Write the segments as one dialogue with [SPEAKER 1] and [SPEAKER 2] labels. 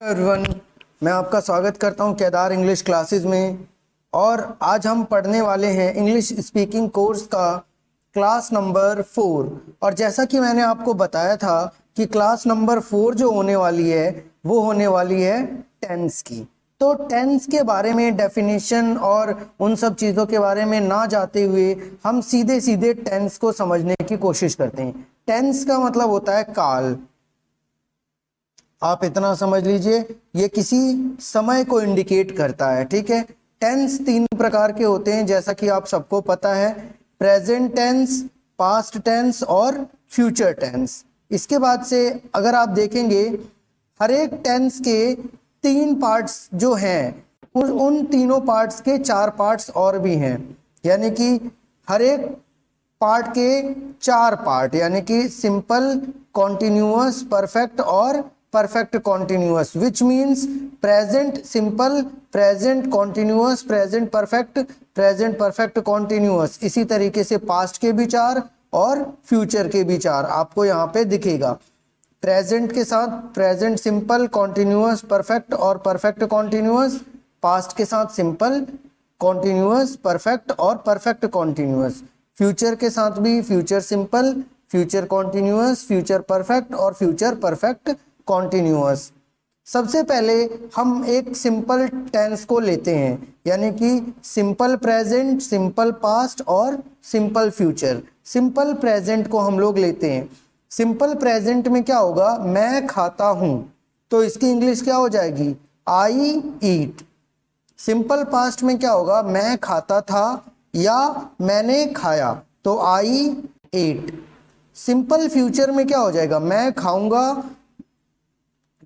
[SPEAKER 1] Everyone, मैं आपका स्वागत करता हूं केदार इंग्लिश क्लासेस में। और आज हम पढ़ने वाले हैं इंग्लिश स्पीकिंग कोर्स का क्लास नंबर 4। और जैसा कि मैंने आपको बताया था कि क्लास नंबर 4 जो होने वाली है वो होने वाली है टेंस की। तो टेंस के बारे में डेफिनेशन और उन सब चीज़ों के बारे में ना जाते हुए हम सीधे सीधे टेंस को समझने की कोशिश करते हैं। टेंस का मतलब होता है काल। आप इतना समझ लीजिए, ये किसी समय को इंडिकेट करता है। ठीक है। टेंस 3 प्रकार के होते हैं जैसा कि आप सबको पता है, प्रेजेंट टेंस, पास्ट टेंस और फ्यूचर टेंस। इसके बाद से अगर आप देखेंगे हर एक टेंस के 3 पार्ट्स जो हैं उन तीनों पार्ट्स के 4 पार्ट्स और भी हैं, यानी कि हर एक पार्ट के 4 पार्ट, यानी कि सिंपल, कॉन्टिन्यूअस, परफेक्ट और perfect continuous, which means present simple, present continuous, present perfect continuous. इसी तरीके से पास्ट के भी 4 और फ्यूचर के भी 4 आपको यहाँ पे दिखेगा। प्रेजेंट के साथ प्रेजेंट सिंपल, कॉन्टिन्यूअस, परफेक्ट और परफेक्ट कॉन्टिन्यूअस। पास्ट के साथ सिंपल, कॉन्टिन्यूअस, परफेक्ट और परफेक्ट कॉन्टिन्यूअस। फ्यूचर के साथ भी future simple, future continuous, future perfect और फ्यूचर परफेक्ट कॉन्टिन्यूअस। सबसे पहले हम एक सिंपल टेंस को लेते हैं, यानी कि सिंपल प्रेजेंट, सिंपल पास्ट और सिंपल फ्यूचर। सिंपल प्रेजेंट को हम लोग लेते हैं। सिंपल प्रेजेंट में क्या होगा, मैं खाता हूं, तो इसकी इंग्लिश क्या हो जाएगी, आई ईट। सिंपल पास्ट में क्या होगा, मैं खाता था या मैंने खाया, तो आई एट। सिंपल फ्यूचर में क्या हो जाएगा, मैं खाऊंगा,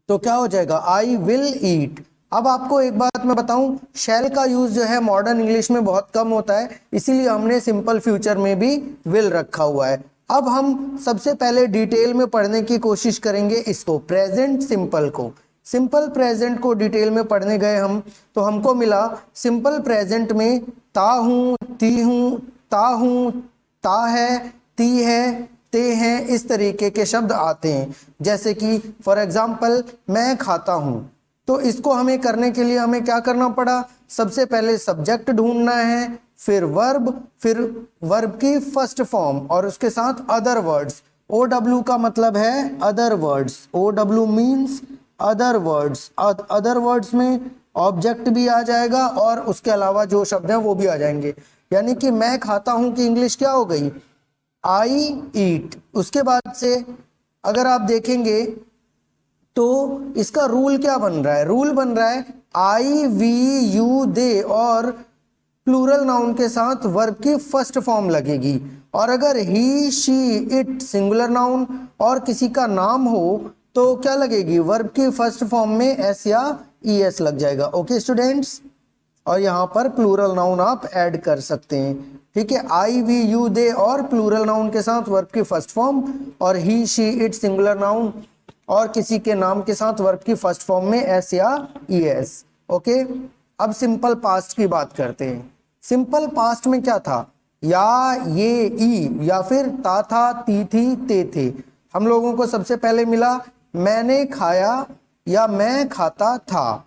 [SPEAKER 1] तो क्या हो जाएगा, आई विल ईट। अब आपको एक बात मैं बताऊं, शैल का यूज जो है मॉडर्न इंग्लिश में बहुत कम होता है, इसीलिए हमने सिंपल फ्यूचर में भी विल रखा हुआ है। अब हम सबसे पहले डिटेल में पढ़ने की कोशिश करेंगे इसको, प्रेजेंट सिंपल को। सिंपल प्रेजेंट को डिटेल में पढ़ने गए हम, तो हमको मिला सिंपल प्रेजेंट में ता हूं, ती हूं, ता हूं, ता है, ती है, ते हैं, इस तरीके के शब्द आते हैं। जैसे कि फॉर एग्जाम्पल मैं खाता हूं, तो इसको हमें करने के लिए हमें क्या करना पड़ा, सबसे पहले सब्जेक्ट ढूंढना है, फिर वर्ब की फर्स्ट फॉर्म और उसके साथ अदर वर्ड्स। OW का मतलब है other words, OW means other words. Other words में ऑब्जेक्ट भी आ जाएगा और उसके अलावा जो शब्द हैं वो भी आ जाएंगे। यानी कि मैं खाता हूं की इंग्लिश क्या हो गई, आई ईट। उसके बाद से अगर आप देखेंगे तो इसका रूल क्या बन रहा है, रूल बन रहा है आई, वी, यू, दे और प्लूरल नाउन के साथ वर्ब की फर्स्ट फॉर्म लगेगी। और अगर ही, शी, इट सिंगुलर नाउन और किसी का नाम हो तो क्या लगेगी, वर्ब की फर्स्ट फॉर्म में एस या ईएस लग जाएगा। ओके स्टूडेंट्स, और यहाँ पर प्लूरल नाउन आप ऐड कर सकते हैं। ठीक है, आई, वी, यू, दे और प्लूरल नाउन के साथ वर्ब की फर्स्ट फॉर्म, और ही, शी, इट सिंगुलर नाउन और किसी के नाम के साथ वर्ब की फर्स्ट फॉर्म में एस या ईएस। ओके, अब सिंपल पास्ट की बात करते हैं। सिंपल पास्ट में क्या था, या, ये, ई या फिर ता था, ती थी, ते थे। हम लोगों को सबसे पहले मिला मैंने खाया या मैं खाता था,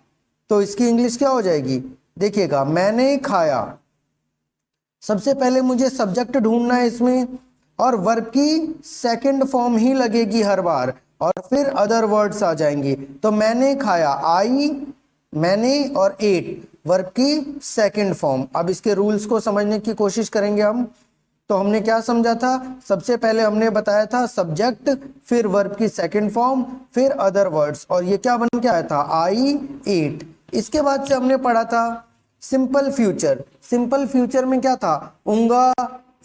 [SPEAKER 1] तो इसकी इंग्लिश क्या हो जाएगी, देखिएगा मैंने खाया। सबसे पहले मुझे सब्जेक्ट ढूंढना है इसमें, और वर्ब की सेकंड फॉर्म ही लगेगी हर बार, और फिर अदर वर्ड्स आ जाएंगे। तो मैंने खाया, आई, मैंने और एट, वर्ब की सेकंड फॉर्म। अब इसके रूल्स को समझने की कोशिश करेंगे हम। तो हमने क्या समझा था, सबसे पहले हमने बताया था सब्जेक्ट, फिर वर्ब की सेकंड फॉर्म, फिर अदर वर्ड्स, और ये क्या बन के आया था, आई एट। इसके बाद से हमने पढ़ा था सिंपल फ्यूचर। सिंपल फ्यूचर में क्या था, उंगा,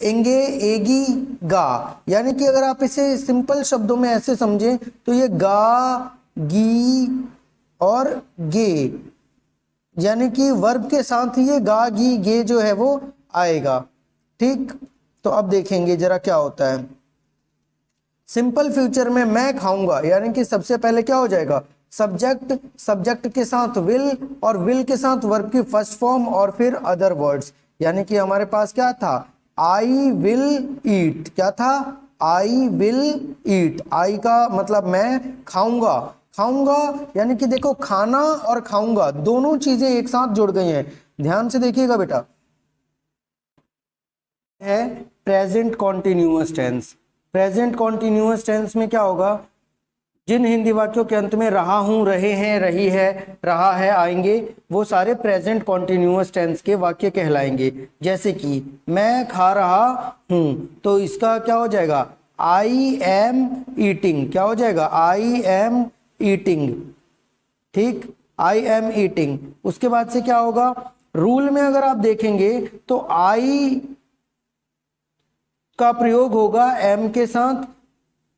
[SPEAKER 1] एंगे, एगी, गा। यानी कि अगर आप इसे सिंपल शब्दों में ऐसे समझें तो ये गा, गी और गे, यानी कि वर्ब के साथ ही ये गा, गी, गे जो है वो आएगा। ठीक, तो अब देखेंगे जरा क्या होता है। सिंपल फ्यूचर में मैं खाऊंगा, यानी कि सबसे पहले क्या हो जाएगा, सब्जेक्ट, सब्जेक्ट के साथ विल और विल के साथ वर्ब की फर्स्ट फॉर्म और फिर अदर वर्ड्स। यानी कि हमारे पास क्या था, आई विल ईट। क्या था, आई विल ईट। आई का मतलब मैं खाऊंगा, खाऊंगा यानी कि देखो खाना और खाऊंगा दोनों चीजें एक साथ जुड़ गई हैं। ध्यान से देखिएगा बेटा, है present continuous tense. Present continuous tense में क्या होगा, जिन हिंदी वाक्यों के अंत में रहा हूं, रहे हैं, रही है, रहा है आएंगे, वो सारे प्रेजेंट कॉन्टिन्यूअस टेंस के वाक्य कहलाएंगे। जैसे कि मैं खा रहा हूं, तो इसका क्या हो जाएगा, आई एम ईटिंग। क्या हो जाएगा, आई एम ईटिंग। ठीक, आई एम ईटिंग। उसके बाद से क्या होगा, रूल में अगर आप देखेंगे तो आई का प्रयोग होगा एम के साथ,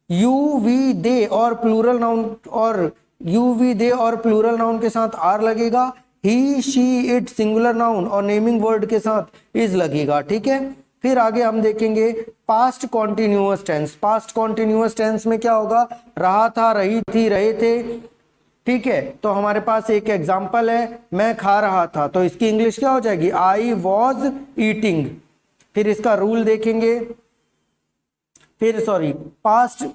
[SPEAKER 1] यू वी दे और प्लूरल नाउन, और यू वी दे और प्लूरल नाउन के साथ आर लगेगा, ही शी इट सिंगुलर नाउन और नेमिंग वर्ड के साथ इज लगेगा। ठीक है, फिर आगे हम देखेंगे past continuous tense. Past continuous tense में क्या होगा, रहा था, रही थी, रहे थे। ठीक है, तो हमारे पास एक एग्जाम्पल है, मैं खा रहा था, तो इसकी इंग्लिश क्या हो जाएगी, आई वॉज ईटिंग। फिर इसका रूल देखेंगे, फिर सॉरी पास्ट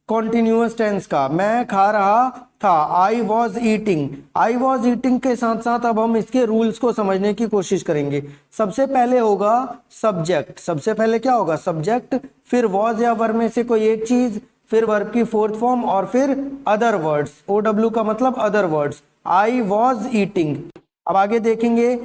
[SPEAKER 1] कॉन्टिन्यूअस टेंस का, मैं खा रहा था, I was eating. I was eating के साथ साथ अब हम इसके रूल्स को समझने की कोशिश करेंगे। सबसे पहले होगा सब्जेक्ट। सबसे पहले क्या होगा, सब्जेक्ट, फिर वॉज या वर में से कोई एक चीज, फिर वर्ब की फोर्थ फॉर्म, और फिर अदर वर्ड्स। OW का मतलब other words. I was eating. अब आगे देखेंगे,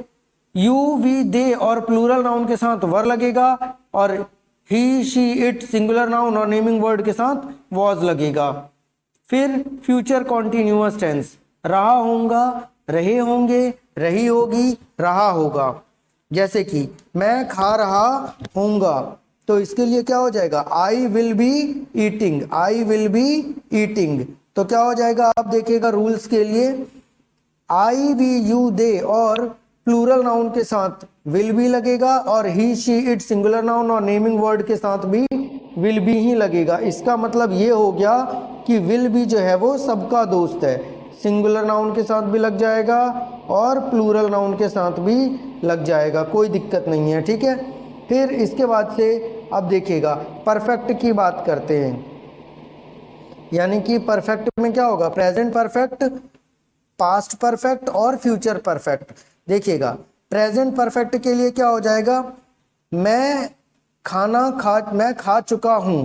[SPEAKER 1] यू वी दे और प्लूरल नाउन के साथ वर लगेगा, और ही शी इट सिंगुलर नाउन और नेमिंग वर्ड के साथ वॉज लगेगा। फिर फ्यूचर कॉन्टिन्यूअस टेंस, रहा होगा, रहे होंगे, रही होगी, रहा होगा। जैसे कि मैं खा रहा होऊंगा, तो इसके लिए क्या हो जाएगा, I will be eating. I will be eating. तो क्या हो जाएगा, आप देखिएगा रूल्स के लिए, आई वी यू दे और प्लूरल नाउन के साथ विल बी लगेगा, और ही शी इट सिंगुलर नाउन और नेमिंग वर्ड के साथ भी विल बी ही लगेगा। इसका मतलब ये हो गया कि विल बी जो है वो सबका दोस्त है, सिंगुलर नाउन के साथ भी लग जाएगा और प्लूरल नाउन के साथ भी लग जाएगा, कोई दिक्कत नहीं है। ठीक है, फिर इसके बाद से अब देखिएगा परफेक्ट की बात करते हैं। यानी कि परफेक्ट में क्या होगा, प्रेजेंट परफेक्ट, पास्ट परफेक्ट और फ्यूचर परफेक्ट। देखिएगा प्रेजेंट परफेक्ट के लिए क्या हो जाएगा, मैं खा चुका हूं,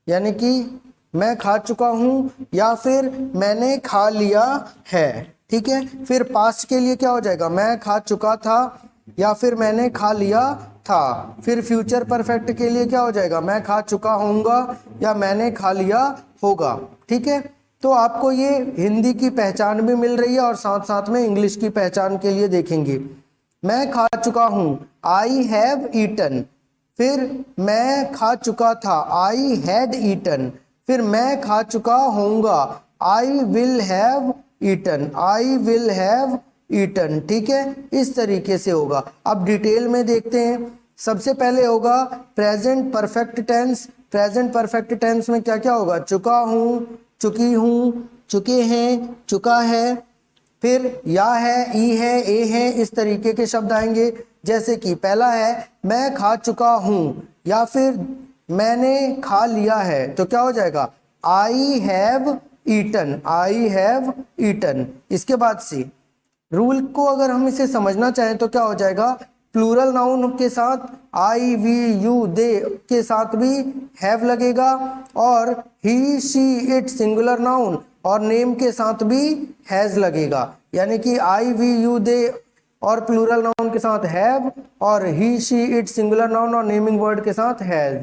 [SPEAKER 1] यानी कि मैं खा चुका हूं, या फिर मैंने खा लिया है। ठीक है, फिर पास्ट के लिए क्या हो जाएगा, मैं खा चुका था, या फिर मैंने खा लिया था। फिर फ्यूचर परफेक्ट के लिए क्या हो जाएगा, मैं खा चुका होऊंगा, या मैंने खा लिया होगा। ठीक है, तो आपको ये हिंदी की पहचान भी मिल रही है, और साथ साथ में इंग्लिश की पहचान के लिए देखेंगे। मैं खा चुका हूं, आई हैव ईटन। फिर मैं खा चुका था, आई हैड ईटन। फिर मैं खा चुका होऊंगा, I will have eaten. I will have eaten. ठीक है, इस तरीके से होगा। अब डिटेल में देखते हैं। सबसे पहले होगा present perfect tense. Present perfect tense में क्या क्या होगा, चुका हूं, चुकी हूं, चुके हैं, चुका है, फिर या है, ई है, ए है, इस तरीके के शब्द आएंगे। जैसे कि पहला है मैं खा चुका हूं, या फिर मैंने खा लिया है, तो क्या हो जाएगा, I have eaten. I have eaten. इसके बाद से रूल को अगर हम इसे समझना चाहें तो क्या हो जाएगा, प्लूरल नाउन के साथ आई वी यू दे के साथ भी हैव लगेगा, और ही शी इट सिंगुलर नाउन और नेम के साथ भी हैज लगेगा। यानी कि आई वी यू दे और प्लूरल नाउन के साथ हैव, और ही शी इट सिंगुलर नाउन और नेमिंग वर्ड के साथ हैज।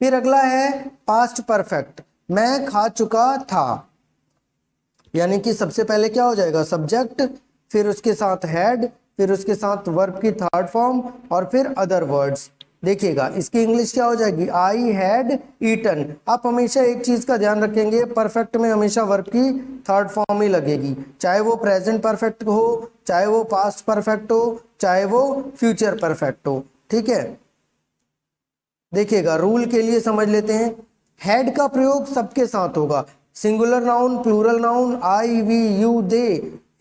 [SPEAKER 1] फिर अगला है पास्ट परफेक्ट, मैं खा चुका था। यानी कि सबसे पहले क्या हो जाएगा, सब्जेक्ट, फिर उसके साथ हैड, फिर उसके साथ वर्ब की थर्ड फॉर्म, और फिर अदर वर्ड्स। देखिएगा इसकी इंग्लिश क्या हो जाएगी, आई हैड ईटन। आप हमेशा एक चीज का ध्यान रखेंगे, परफेक्ट में हमेशा वर्ब की थर्ड फॉर्म ही लगेगी, चाहे वो प्रेजेंट परफेक्ट हो, चाहे वो पास्ट परफेक्ट हो, चाहे वो फ्यूचर परफेक्ट हो। ठीक है, देखिएगा रूल के लिए समझ लेते हैं। हैड का प्रयोग सबके साथ होगा, singular noun, plural noun, I we you they,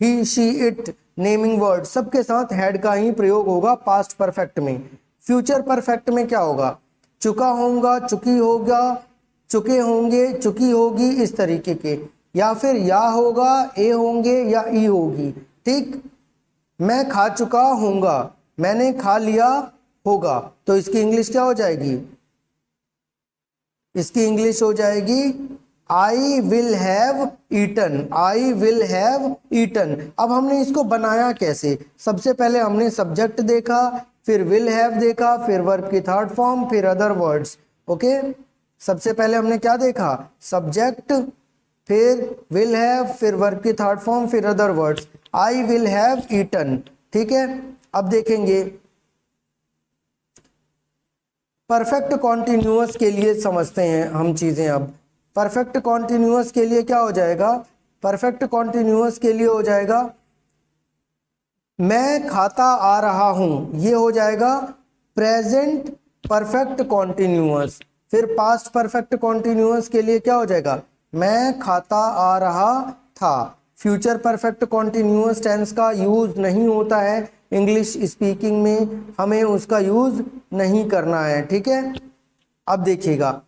[SPEAKER 1] he she it, naming word, सबके साथ हैड का ही प्रयोग होगा पास्ट परफेक्ट में। फ्यूचर परफेक्ट में क्या होगा, चुका होगा, चुकी होगा, चुके होंगे, चुकी होगी, इस तरीके के। या फिर या होगा, ए होंगे या ई होगी। ठीक, मैं खा चुका हूँगा, मैंने खा लिया होगा, तो इसकी इंग्लिश क्या हो जाएगी? इसकी इंग्लिश हो जाएगी I will have eaten, I will have eaten. अब हमने इसको बनाया कैसे? सबसे पहले हमने सब्जेक्ट देखा, फिर विल हैव देखा, फिर वर्ब की थर्ड फॉर्म, फिर अदर वर्ड्स। ओके, सबसे पहले हमने क्या देखा? सब्जेक्ट, फिर विल हैव, फिर वर्ब की थर्ड फॉर्म, फिर other words. I will have eaten. ठीक है, अब देखेंगे परफेक्ट कॉन्टिन्यूअस के लिए समझते हैं हम चीजें। अब परफेक्ट कॉन्टिन्यूअस के लिए क्या हो जाएगा? परफेक्ट कॉन्टिन्यूअस के लिए हो जाएगा मैं खाता आ रहा हूं, ये हो जाएगा प्रेजेंट परफेक्ट कॉन्टिन्यूअस। फिर पास्ट परफेक्ट कॉन्टिन्यूअस के लिए क्या हो जाएगा? मैं खाता आ रहा था। फ्यूचर परफेक्ट कॉन्टिन्यूअस टेंस का यूज नहीं होता है इंग्लिश स्पीकिंग में, हमें उसका यूज नहीं करना है। ठीक है, अब देखिएगा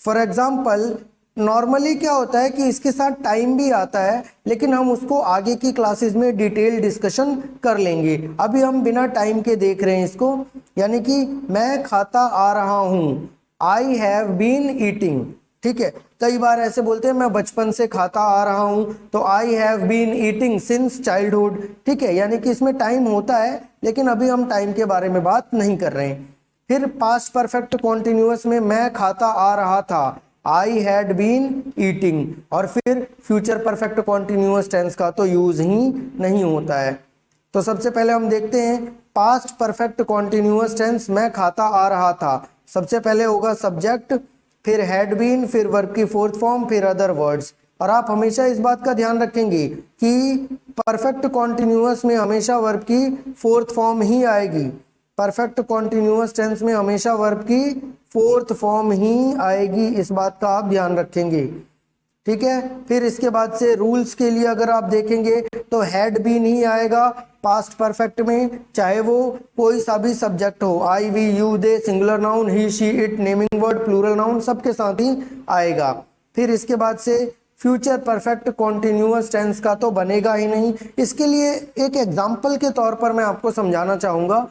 [SPEAKER 1] फॉर एग्जाम्पल नॉर्मली क्या होता है कि इसके साथ टाइम भी आता है, लेकिन हम उसको आगे की क्लासेस में डिटेल डिस्कशन कर लेंगे। अभी हम बिना टाइम के देख रहे हैं इसको, यानी कि मैं खाता आ रहा हूँ, आई हैव बीन ईटिंग। ठीक है, कई बार ऐसे बोलते हैं मैं बचपन से खाता आ रहा हूँ, तो I have been eating since childhood. ठीक है, यानी कि इसमें टाइम होता है, लेकिन अभी हम टाइम के बारे में बात नहीं कर रहे हैं। फिर पास्ट परफेक्ट कॉन्टिन्यूअस में मैं खाता आ रहा था, आई हैड बीन ईटिंग। और फिर फ्यूचर परफेक्ट कॉन्टिन्यूअस टेंस का तो यूज ही नहीं होता है। तो सबसे पहले हम देखते हैं पास्ट परफेक्ट कॉन्टिन्यूअस टेंस, मैं खाता आ रहा था। सबसे पहले होगा सब्जेक्ट, फिर हैड बीन, फिर वर्ब की फोर्थ फॉर्म, फिर अदर वर्ड्स। और आप हमेशा इस बात का ध्यान रखेंगे कि परफेक्ट कॉन्टिन्यूअस में हमेशा वर्ब की फोर्थ फॉर्म ही आएगी। परफेक्ट कॉन्टिन्यूअस टेंस में हमेशा वर्ब की फोर्थ फॉर्म ही आएगी, इस बात का आप ध्यान रखेंगे। ठीक है, फिर इसके बाद से रूल्स के लिए अगर आप देखेंगे तो हैड बीन ही आएगा पास्ट परफेक्ट में, चाहे वो कोई सा भी सब्जेक्ट हो, I we you they, singular noun, he she it, naming word, plural noun, सबके साथ ही आएगा। फिर इसके बाद से फ्यूचर परफेक्ट कॉन्टिन्यूअस टेंस का तो बनेगा ही नहीं। इसके लिए एक एग्जाम्पल के तौर पर मैं आपको समझाना चाहूंगा,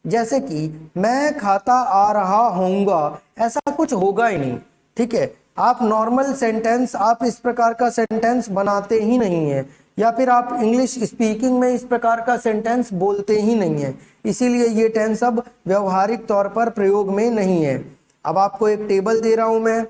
[SPEAKER 1] जैसे कि मैं खाता आ रहा होऊंगा, ऐसा कुछ होगा ही नहीं। ठीक है, आप नॉर्मल सेंटेंस, आप इस प्रकार का सेंटेंस बनाते ही नहीं है, या फिर आप इंग्लिश स्पीकिंग में इस प्रकार का सेंटेंस बोलते ही नहीं है, इसीलिए ये टेंस अब व्यवहारिक तौर पर प्रयोग में नहीं है। अब आपको एक टेबल दे रहा हूं मैं,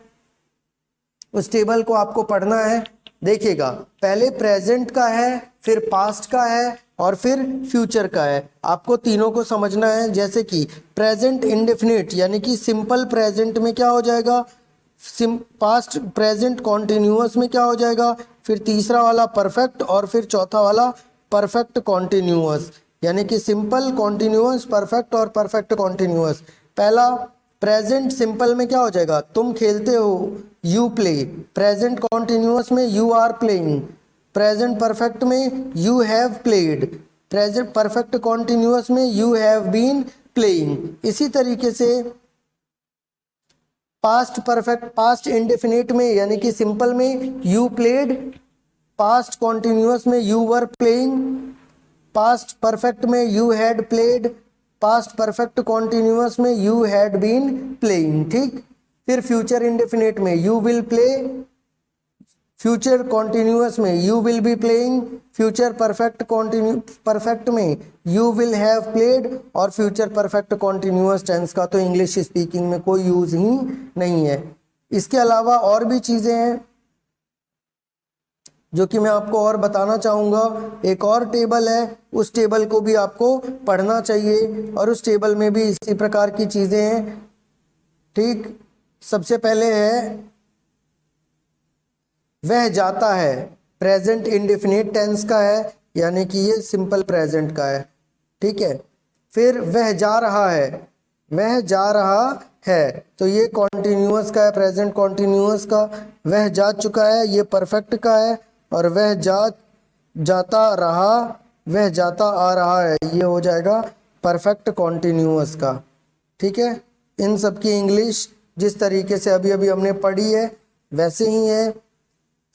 [SPEAKER 1] उस टेबल को आपको पढ़ना है। देखिएगा, पहले प्रेजेंट का है, फिर पास्ट का है, और फिर फ्यूचर का है। आपको तीनों को समझना है। जैसे कि प्रेजेंट इंडेफिनिट यानी कि सिंपल प्रेजेंट में क्या हो जाएगा? पास्ट प्रेजेंट कॉन्टिन्यूअस में क्या हो जाएगा? फिर तीसरा वाला परफेक्ट, और फिर चौथा वाला परफेक्ट कॉन्टिन्यूअस, यानी कि सिंपल, कॉन्टिन्यूअस, परफेक्ट और परफेक्ट कॉन्टिन्यूअस। पहला प्रेजेंट सिंपल में क्या हो जाएगा? तुम खेलते हो, यू प्ले। प्रेजेंट कॉन्टिन्यूअस में you are playing. Present perfect में you have played. Present perfect continuous में यू हैव बीन प्लेइंग। इसी तरीके से पास्ट परफेक्ट, पास्ट इंडेफिनिट में यानी कि सिंपल में यू प्लेड, पास्ट कॉन्टिन्यूअस में you were playing, past perfect में you had played, past perfect continuous में यू हैड बीन प्लेइंग। ठीक, फिर फ्यूचर इंडेफिनिट में you will play, future continuous में you will be playing, future perfect में you will have played, और future perfect continuous tense का तो English speaking में कोई यूज ही नहीं है। इसके अलावा और भी चीजें हैं जो कि मैं आपको और बताना चाहूँगा। एक और टेबल है, उस टेबल को भी आपको पढ़ना चाहिए, और उस टेबल में भी इसी प्रकार की चीज़ें हैं। ठीक, सबसे पहले है वह जाता है, प्रेजेंट इंडेफिनिट टेंस का है, यानी कि ये सिंपल प्रेजेंट का है। ठीक है, फिर वह जा रहा है, वह जा रहा है, तो ये कॉन्टिन्यूअस का है, प्रेजेंट कॉन्टिन्यूअस का। वह जा चुका है, ये परफेक्ट का है, और वह जाता रहा, वह जाता आ रहा है, ये हो जाएगा परफेक्ट कॉन्टिन्यूअस का। ठीक है, इन सब की इंग्लिश जिस तरीके से अभी अभी हमने पढ़ी है वैसे ही है।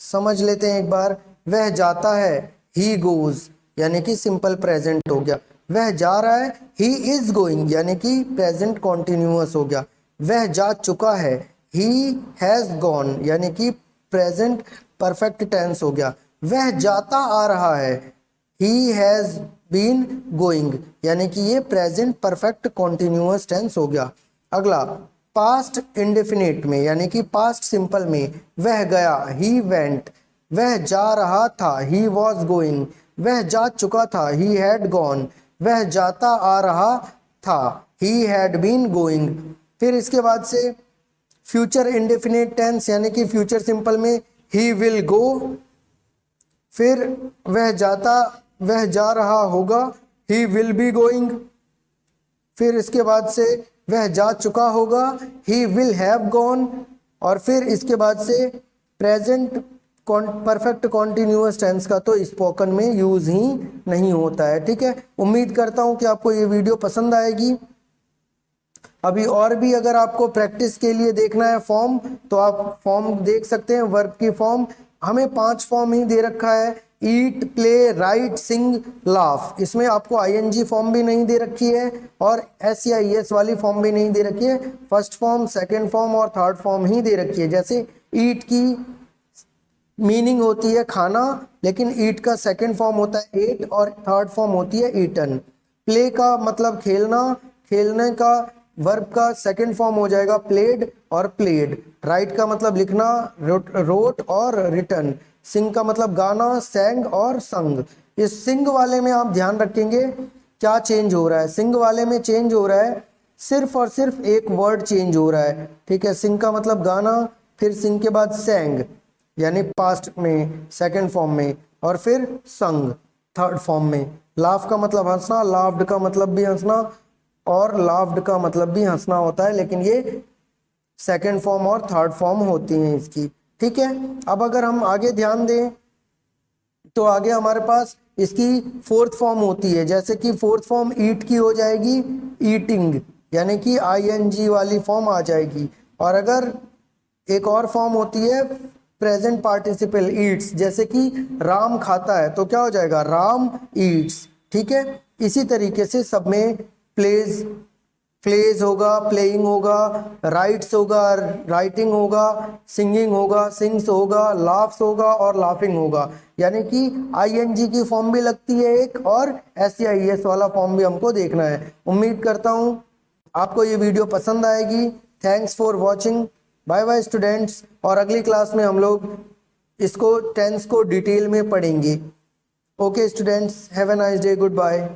[SPEAKER 1] समझ लेते हैं एक बार। वह जाता है, ही गोज, यानी कि सिंपल प्रेजेंट हो गया। वह जा रहा है, ही इज गोइंग, यानी कि प्रेजेंट कॉन्टिन्यूअस हो गया। वह जा चुका है, ही हैज गॉन, यानी कि प्रेजेंट परफेक्ट टेंस हो गया। वह जाता आ रहा है, ही हैज बीन गोइंग, यानी कि ये प्रेजेंट परफेक्ट कॉन्टिन्यूअस टेंस हो गया। अगला पास्ट इंडेफिनिट में, यानी कि पास्ट सिंपल में, वह गया, ही वेंट। वह जा रहा था, ही वॉज गोइंग। वह जा चुका था, ही हैड गॉन। वह जाता आ रहा था, ही हैड बीन गोइंग। फिर इसके बाद से फ्यूचर इंडेफिनिट टेंस, यानी कि फ्यूचर सिंपल में, ही विल गो। फिर वह जा रहा होगा, ही विल बी गोइंग। फिर इसके बाद से वह जा चुका होगा, ही विल हैव गॉन। और फिर इसके बाद से प्रेजेंट परफेक्ट कॉन्टिन्यूअस टेंस का तो स्पोकन में यूज ही नहीं होता है। ठीक है, उम्मीद करता हूं कि आपको ये वीडियो पसंद आएगी। अभी और भी अगर आपको प्रैक्टिस के लिए देखना है फॉर्म, तो आप फॉर्म देख सकते हैं। वर्ब की फॉर्म हमें 5 फॉर्म ही दे रखा है, ईट, प्ले, राइट, सिंग, लाफ। इसमें आपको आईएनजी फॉर्म भी नहीं दे रखी है और एससीआईएस वाली फॉर्म भी नहीं दे रखी है। फर्स्ट फॉर्म, सेकंड फॉर्म और थर्ड फॉर्म ही दे रखी है। जैसे ईट की मीनिंग होती है खाना, लेकिन ईट का सेकंड फॉर्म होता है एट और थर्ड फॉर्म होती है ईटन। प्ले का मतलब खेलना, खेलने का वर्ब का सेकंड फॉर्म हो जाएगा प्लेड और प्लेड। राइट का मतलब लिखना, रोट और रिटन। सिंग का मतलब गाना, सैंग और संग। इस सिंग वाले में आप ध्यान रखेंगे क्या चेंज हो रहा है। सिंग वाले में चेंज हो रहा है, सिर्फ और सिर्फ एक वर्ड चेंज हो रहा है। ठीक है, सिंग का मतलब गाना, फिर सिंग के बाद सैंग यानी पास्ट में सेकंड फॉर्म में, और फिर संग थर्ड फॉर्म में। लाफ का मतलब हंसना, लाफ्ड का मतलब भी हंसना और लाफ्ड का मतलब भी हंसना होता है, लेकिन ये सेकंड फॉर्म और थर्ड फॉर्म होती हैं इसकी। ठीक है, अब अगर हम आगे ध्यान दें तो आगे हमारे पास इसकी फोर्थ फॉर्म होती है। जैसे कि फोर्थ फॉर्म ईट की हो जाएगी ईटिंग, यानी कि आईएनजी वाली फॉर्म आ जाएगी। और अगर एक और फॉर्म होती है प्रेजेंट पार्टिसिपल ईट्स, जैसे कि राम खाता है तो क्या हो जाएगा, राम ईट्स। ठीक है, इसी तरीके से सब में प्लेज प्लेज होगा, प्लेइंग होगा, राइट्स होगा, राइटिंग होगा, सिंगिंग होगा, सिंग्स होगा, लाफ्स होगा और लाफिंग होगा। यानी कि आईएनजी की फॉर्म भी लगती है एक, और एससीआईएस वाला फॉर्म भी हमको देखना है। उम्मीद करता हूँ आपको ये वीडियो पसंद आएगी। Thanks for watching, bye bye students. और अगली क्लास में हम लोग इसको टेंस को डिटेल में पढ़ेंगे। Okay students, have a nice day, good bye.